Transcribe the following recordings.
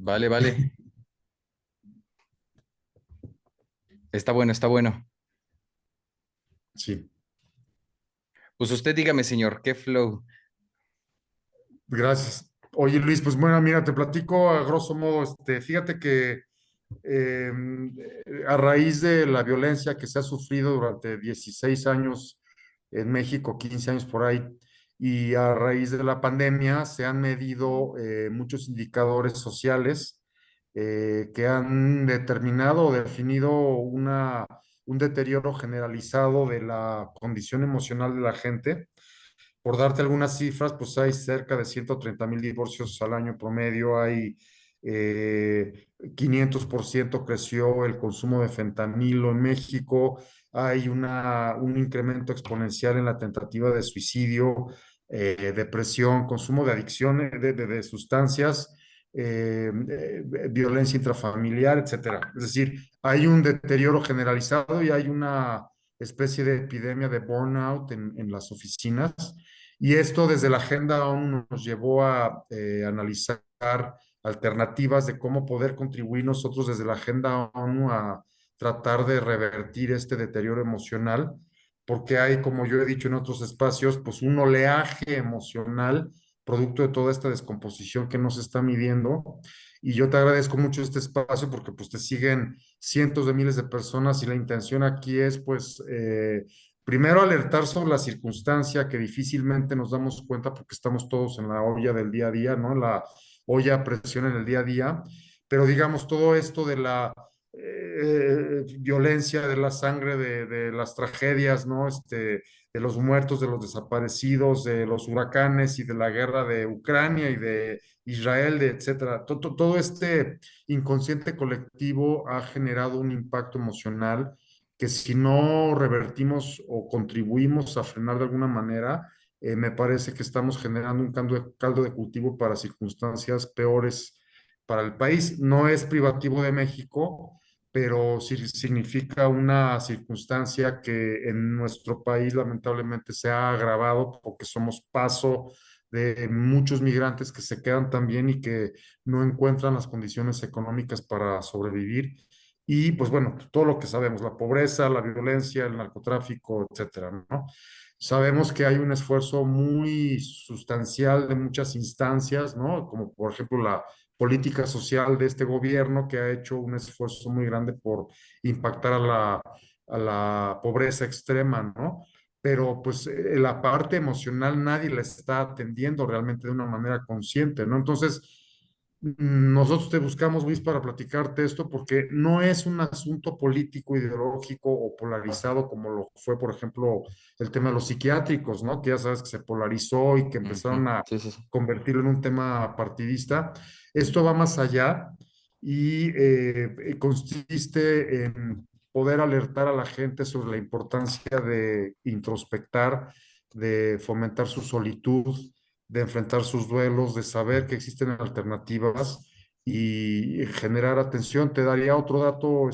Vale, vale. Está bueno, está bueno. Sí, Pues usted dígame, señor, ¿qué flow? gracias. Oye, Luis, pues bueno, mira, te platico a grosso modo, fíjate que eh, a raíz de la violencia que se ha sufrido durante 16 años en México, 15 años por ahí, y a raíz de la pandemia se han medido muchos indicadores sociales que han determinado o definido un deterioro generalizado de la condición emocional de la gente. Por darte algunas cifras, pues hay cerca de 130,000 divorcios al año promedio, hay 500% creció el consumo de fentanilo en México, hay un incremento exponencial en la tentativa de suicidio, depresión, consumo de adicciones, de sustancias, violencia intrafamiliar, etcétera. Es decir, hay un deterioro generalizado y hay una especie de epidemia de burnout en las oficinas. Y esto desde la Agenda ONU nos llevó a analizar alternativas de cómo poder contribuir nosotros desde la Agenda ONU a tratar de revertir este deterioro emocional, porque hay, como yo he dicho en otros espacios, pues un oleaje emocional producto de toda esta descomposición que nos está midiendo. Y yo te agradezco mucho este espacio porque pues te siguen cientos de miles de personas y la intención aquí es pues primero, alertar sobre la circunstancia que difícilmente nos damos cuenta porque estamos todos en la olla del día a día, ¿no? La olla a presión en el día a día. Pero digamos, todo esto de la violencia, de la sangre, de las tragedias, ¿no? De los muertos, de los desaparecidos, de los huracanes y de la guerra de Ucrania y de Israel, etcétera. Todo este inconsciente colectivo ha generado un impacto emocional que si no revertimos o contribuimos a frenar de alguna manera, me parece que estamos generando un caldo de cultivo para circunstancias peores para el país. No es privativo de México, pero sí significa una circunstancia que en nuestro país lamentablemente se ha agravado porque somos paso de muchos migrantes que se quedan también y que no encuentran las condiciones económicas para sobrevivir y pues bueno, todo lo que sabemos, la pobreza, la violencia, el narcotráfico, etcétera, ¿no? Sabemos que hay un esfuerzo muy sustancial de muchas instancias, ¿no? Como por ejemplo la política social de este gobierno que ha hecho un esfuerzo muy grande por impactar a la pobreza extrema, ¿no? Pero pues la parte emocional nadie la está atendiendo realmente de una manera consciente, ¿no? Entonces, nosotros te buscamos, Luis, para platicarte esto porque no es un asunto político, ideológico o polarizado como lo fue, por ejemplo, el tema de los psiquiátricos, ¿no? Que ya sabes que se polarizó y que Ujú. empezaron a Sí, sí, sí. convertirlo en un tema partidista. Esto va más allá y consiste en poder alertar a la gente sobre la importancia de introspectar, de fomentar su solitud, de enfrentar sus duelos, de saber que existen alternativas y generar atención. Te daría otro dato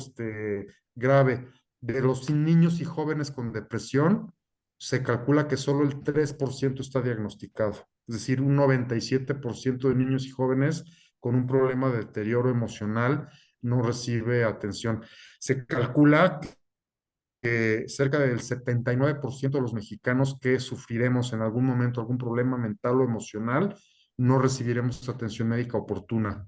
grave. De los niños y jóvenes con depresión, se calcula que solo el 3% está diagnosticado. Es decir, un 97% de niños y jóvenes con un problema de deterioro emocional no recibe atención. Se calcula cerca del 79% de los mexicanos que sufriremos en algún momento algún problema mental o emocional, no recibiremos atención médica oportuna.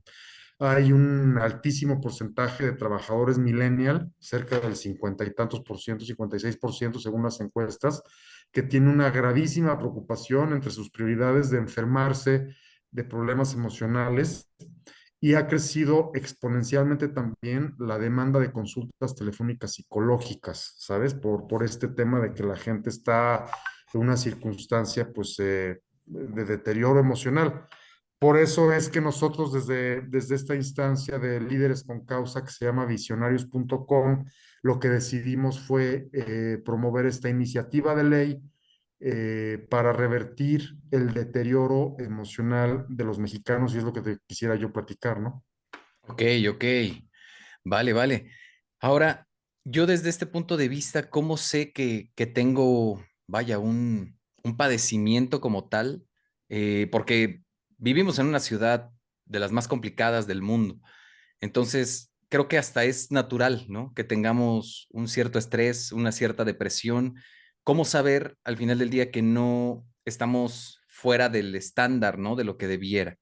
Hay un altísimo porcentaje de trabajadores millennial, cerca del 50 y tantos por ciento, 56% según las encuestas, que tiene una gravísima preocupación entre sus prioridades de enfermarse de problemas emocionales y ha crecido exponencialmente también la demanda de consultas telefónicas psicológicas, ¿sabes? Por este tema de que la gente está en una circunstancia, pues, de deterioro emocional. Por eso es que nosotros desde esta instancia de líderes con causa que se llama visionarios.com, lo que decidimos fue promover esta iniciativa de ley para revertir el deterioro emocional de los mexicanos y es lo que te quisiera yo platicar, ¿no? Ok, ok. Vale, vale. Ahora, yo desde este punto de vista, ¿cómo sé que tengo, vaya, un padecimiento como tal? Porque vivimos en una ciudad de las más complicadas del mundo. Entonces, creo que hasta es natural, ¿no? Que tengamos un cierto estrés, una cierta depresión. ¿Cómo saber al final del día que no estamos fuera del estándar, ¿no? De lo que debiera.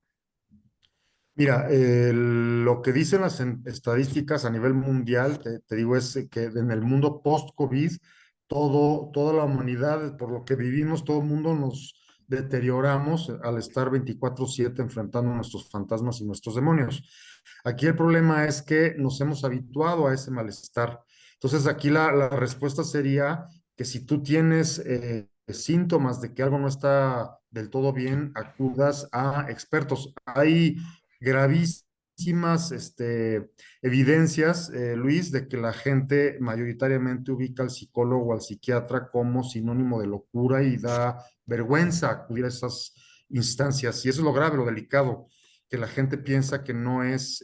Mira, lo que dicen las estadísticas a nivel mundial, te digo, es que en el mundo post-COVID, toda la humanidad, por lo que vivimos, todo el mundo nos deterioramos al estar 24/7 enfrentando nuestros fantasmas y nuestros demonios. Aquí el problema es que nos hemos habituado a ese malestar. Entonces, aquí la respuesta sería que si tú tienes síntomas de que algo no está del todo bien, acudas a expertos. Hay gravísimas evidencias, Luis, de que la gente mayoritariamente ubica al psicólogo o al psiquiatra como sinónimo de locura y da vergüenza acudir a esas instancias. Y eso es lo grave, lo delicado, que la gente piensa que no es,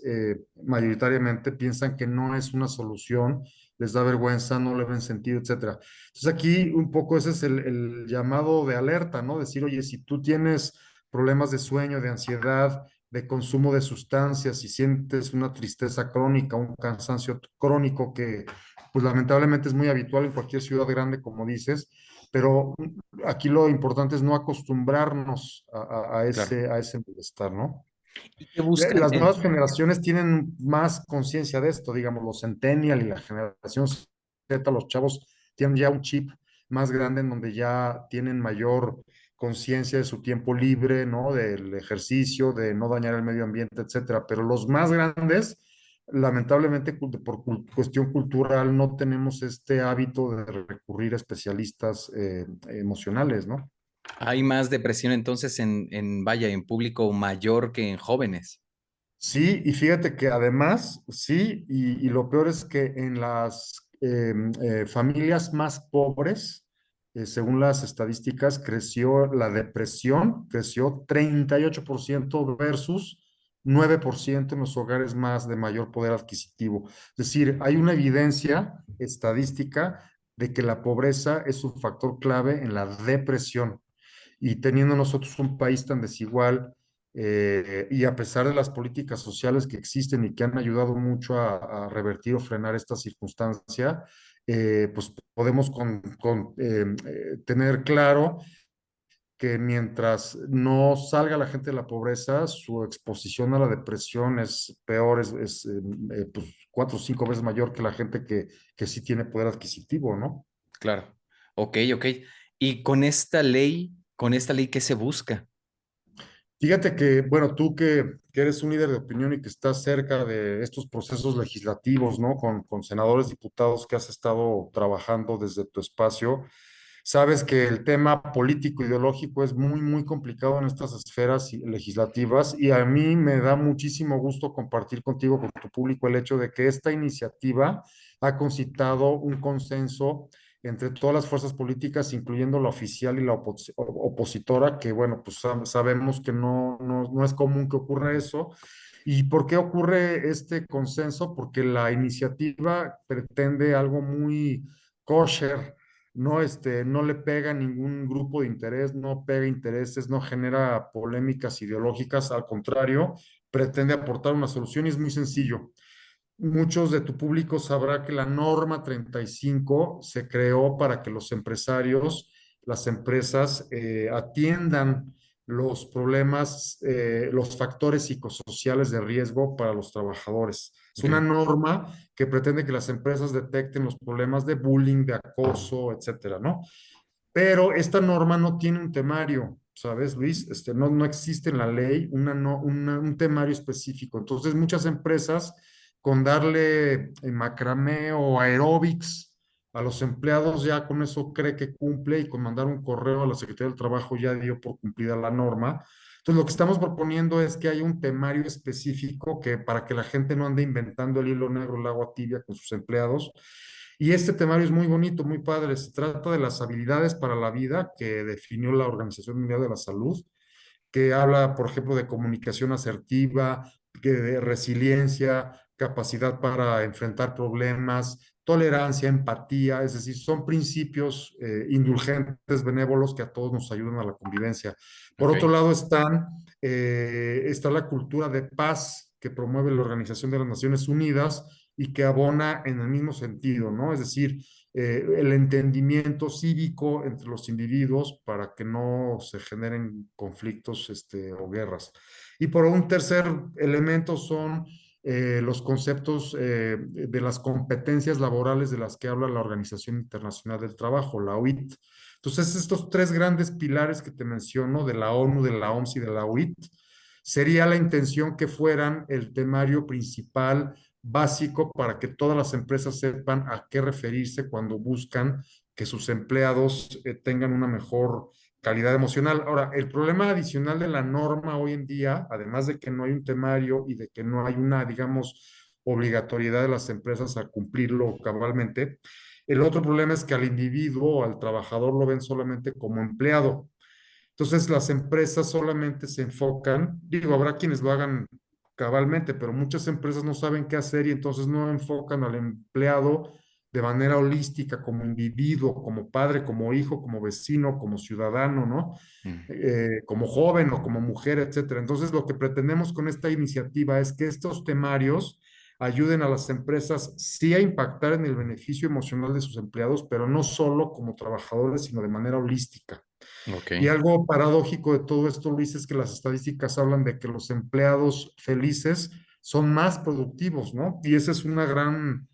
mayoritariamente piensan que no es una solución, les da vergüenza, no le ven sentido, etcétera. Entonces aquí un poco ese es el llamado de alerta, ¿no? Decir, oye, si tú tienes problemas de sueño, de ansiedad, de consumo de sustancias, si sientes una tristeza crónica, un cansancio crónico que pues lamentablemente es muy habitual en cualquier ciudad grande, como dices, pero aquí lo importante es no acostumbrarnos Claro. a ese malestar, ¿no? ¿Y qué buscan Las nuevas generaciones tienen más conciencia de esto, digamos, los Centennial y la generación Z, los chavos tienen ya un chip más grande en donde ya tienen mayor conciencia de su tiempo libre, ¿no? Del ejercicio, de no dañar el medio ambiente, etcétera. Pero los más grandes, lamentablemente, por cuestión cultural, no tenemos este hábito de recurrir a especialistas emocionales, ¿no? hay más depresión entonces vaya, en público mayor que en jóvenes? Sí, y fíjate que además, sí, y lo peor es que en las familias más pobres, según las estadísticas, creció la depresión, creció 38% versus 9% en los hogares más de mayor poder adquisitivo. Es decir, hay una evidencia estadística de que la pobreza es un factor clave en la depresión. Y teniendo nosotros un país tan desigual, y a pesar de las políticas sociales que existen y que han ayudado mucho a revertir o frenar esta circunstancia, pues podemos tener claro que mientras no salga la gente de la pobreza, su exposición a la depresión es peor, pues 4 o 5 veces mayor que la gente que sí tiene poder adquisitivo, ¿no? Claro. Ok, ok. Y con esta ley, ¿qué se busca? Fíjate que, bueno, tú que eres un líder de opinión y que estás cerca de estos procesos legislativos, ¿no? Con senadores, diputados que has estado trabajando desde tu espacio, sabes que el tema político ideológico es muy, muy complicado en estas esferas legislativas y a mí me da muchísimo gusto compartir contigo, con tu público, el hecho de que esta iniciativa ha concitado un consenso entre todas las fuerzas políticas, incluyendo la oficial y la opositora, que bueno, pues sabemos que no es común que ocurra eso. ¿Y por qué ocurre este consenso? Porque la iniciativa pretende algo muy kosher, no, no le pega a ningún grupo de interés, no pega intereses, no genera polémicas ideológicas, al contrario, pretende aportar una solución y es muy sencillo. Muchos de tu público sabrá que la norma 35 se creó para que los empresarios, las empresas, atiendan los problemas, los factores psicosociales de riesgo para los trabajadores. Es Ok, una norma que pretende que las empresas detecten los problemas de bullying, de acoso, etcétera, ¿no? Pero esta norma no tiene un temario, ¿sabes, Luis? No existe en la ley un temario específico. Entonces, muchas empresas con darle macramé o aeróbics a los empleados, ya con eso cree que cumple y con mandar un correo a la Secretaría del Trabajo ya dio por cumplida la norma. Entonces, lo que estamos proponiendo es que haya un temario específico que para que la gente no ande inventando el hilo negro, el agua tibia con sus empleados. Y este temario es muy bonito, muy padre. Se trata de las habilidades para la vida que definió la Organización Mundial de la Salud, que habla, por ejemplo, de comunicación asertiva, de resiliencia, capacidad para enfrentar problemas, tolerancia, empatía, es decir, son principios indulgentes, benévolos que a todos nos ayudan a la convivencia. Por ok. otro lado están está la cultura de paz que promueve la Organización de las Naciones Unidas y que abona en el mismo sentido, ¿no? Es decir, el entendimiento cívico entre los individuos para que no se generen conflictos o guerras. Y por un tercer elemento son los conceptos de las competencias laborales de las que habla la Organización Internacional del Trabajo, la OIT. Entonces, estos tres grandes pilares que te menciono, de la ONU, de la OMS y de la OIT, sería la intención que fueran el temario principal básico para que todas las empresas sepan a qué referirse cuando buscan que sus empleados tengan una mejor calidad emocional. Ahora, el problema adicional de la norma hoy en día, además de que no hay un temario y de que no hay una, digamos, obligatoriedad de las empresas a cumplirlo cabalmente, el otro problema es que al individuo o al trabajador lo ven solamente como empleado. Entonces las empresas solamente se enfocan, digo, habrá quienes lo hagan cabalmente, pero muchas empresas no saben qué hacer y entonces no enfocan al empleado de manera holística, como individuo, como padre, como hijo, como vecino, como ciudadano, ¿no? Mm. Como joven o como mujer, etcétera. Entonces, lo que pretendemos con esta iniciativa es que estos temarios ayuden a las empresas sí a impactar en el beneficio emocional de sus empleados, pero no solo como trabajadores, sino de manera holística. Ok, Y algo paradójico de todo esto, Luis, es que las estadísticas hablan de que los empleados felices son más productivos, ¿no? Y esa es una gran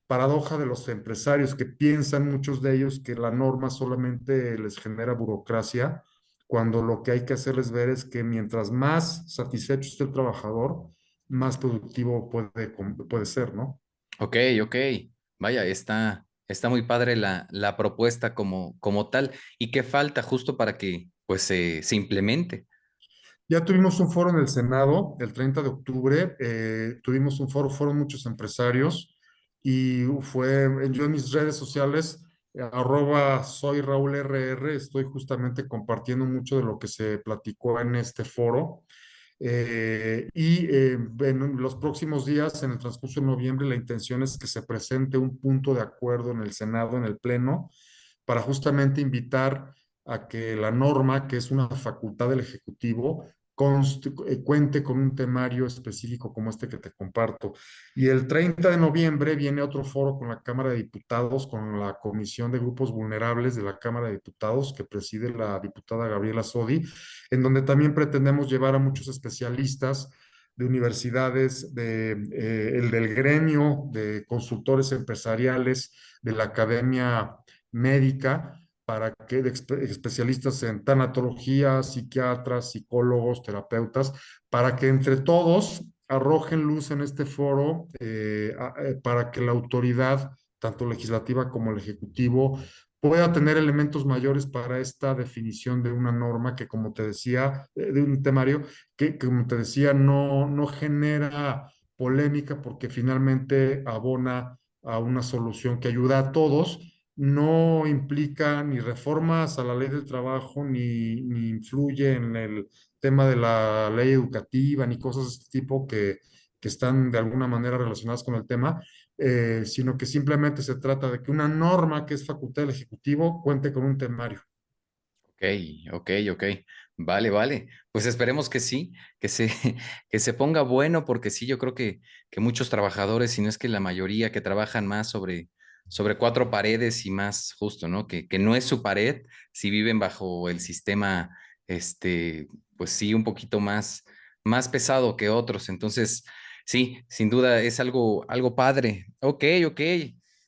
paradoja de los empresarios que piensan muchos de ellos que la norma solamente les genera burocracia, cuando lo que hay que hacerles ver es que mientras más satisfecho esté el trabajador, más productivo puede ser, ¿no? ok, ok. Vaya, está muy padre la propuesta como tal. ¿Y qué falta justo para que pues se implemente? Ya tuvimos un foro en el Senado el 30 de octubre, tuvimos un foro, fueron muchos empresarios y yo en mis redes sociales, soy Raúl RR, estoy justamente compartiendo mucho de lo que se platicó en este foro. En los próximos días, en el transcurso de noviembre, la intención es que se presente un punto de acuerdo en el Senado, en el Pleno, para justamente invitar a que la norma, que es una facultad del Ejecutivo, cuente con un temario específico como este que te comparto. Y el 30 de noviembre viene otro foro con la Cámara de Diputados, con la Comisión de Grupos Vulnerables de la Cámara de Diputados, que preside la diputada Gabriela Sodi, en donde también pretendemos llevar a muchos especialistas de universidades, el del gremio, de consultores empresariales, de la academia médica, para que especialistas en tanatología, psiquiatras, psicólogos, terapeutas, para que entre todos arrojen luz en este foro para que la autoridad, tanto legislativa como el ejecutivo, pueda tener elementos mayores para esta definición de una norma que, como te decía, de un temario que como te decía, no genera polémica porque finalmente abona a una solución que ayuda a todos, no implica ni reformas a la ley del trabajo, ni influye en el tema de la ley educativa, ni cosas de este tipo que están de alguna manera relacionadas con el tema, sino que simplemente se trata de que una norma que es facultad del Ejecutivo cuente con un temario. Ok, ok, ok. Vale, vale. Pues esperemos que sí, que se, que se ponga bueno, porque sí, yo creo que muchos trabajadores, si no es que la mayoría que trabajan más sobre cuatro paredes y más justo, ¿no? Que no es su pared, si viven bajo el sistema, pues sí, un poquito más pesado que otros. Entonces, sí, sin duda es algo padre. Ok, ok.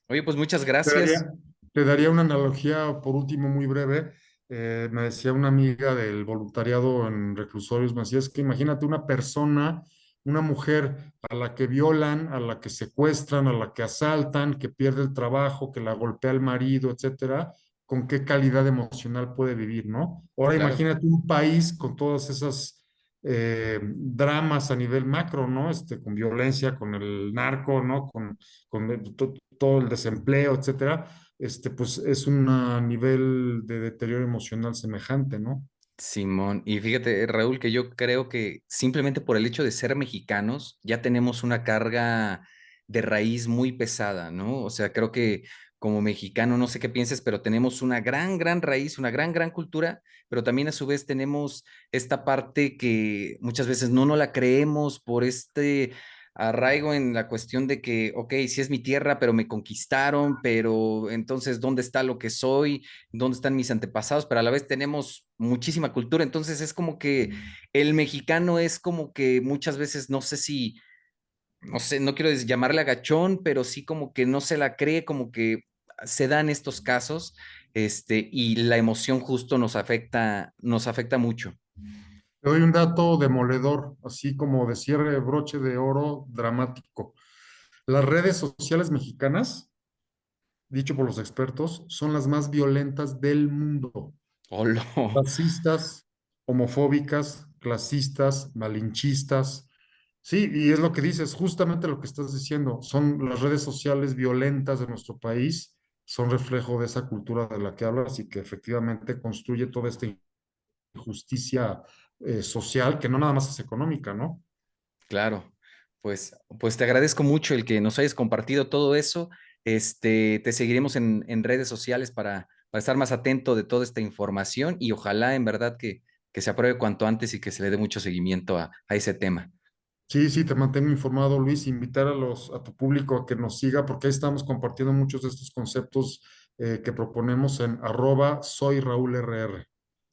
Oye, pues muchas Te gracias. daría, te daría una analogía, por último, muy breve. Me decía una amiga del voluntariado en reclusorios, me decía, es que imagínate una persona, una mujer a la que violan, a la que secuestran, a la que asaltan, que pierde el trabajo, que la golpea el marido, etcétera, con qué calidad emocional puede vivir, ¿no? Ahora Claro. imagínate un país con todas esas dramas a nivel macro, ¿no? Con violencia, con el narco, ¿no? Con todo el desempleo, etcétera, pues es un nivel de deterioro emocional semejante, ¿no? Simón, y fíjate, Raúl, que yo creo que simplemente por el hecho de ser mexicanos ya tenemos una carga de raíz muy pesada, ¿no? O sea, creo que como mexicano, no sé qué pienses, pero tenemos una gran, gran raíz, una gran, gran cultura, pero también a su vez tenemos esta parte que muchas veces no la creemos por este arraigo en la cuestión de que, ok, sí es mi tierra, pero me conquistaron, pero entonces, ¿dónde está lo que soy? ¿Dónde están mis antepasados? Pero a la vez tenemos muchísima cultura, entonces es como que el mexicano es como que muchas veces, no sé si, no sé, no quiero llamarle agachón, pero sí como que no se la cree, como que se dan estos casos, y la emoción justo nos afecta mucho. Te doy un dato demoledor, así como de cierre de broche de oro dramático. Las redes sociales mexicanas, dicho por los expertos, son las más violentas del mundo. Hola. Racistas, homofóbicas, clasistas, malinchistas. Sí, y es lo que dices, justamente lo que estás diciendo. Son las redes sociales violentas de nuestro país, son reflejo de esa cultura de la que hablas y que efectivamente construye toda esta injusticia social, que no nada más es económica, ¿no? Claro, pues te agradezco mucho el que nos hayas compartido todo eso. Te seguiremos en redes sociales para estar más atento de toda esta información y ojalá en verdad que se apruebe cuanto antes y que se le dé mucho seguimiento a ese tema. Sí, sí, te mantengo informado, Luis. Invitar a tu público a que nos siga, porque ahí estamos compartiendo muchos de estos conceptos que proponemos en @soy Raúl RR.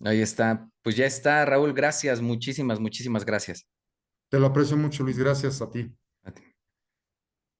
Ahí está. Pues ya está, Raúl. Gracias. Muchísimas, muchísimas gracias. Te lo aprecio mucho, Luis. Gracias a ti.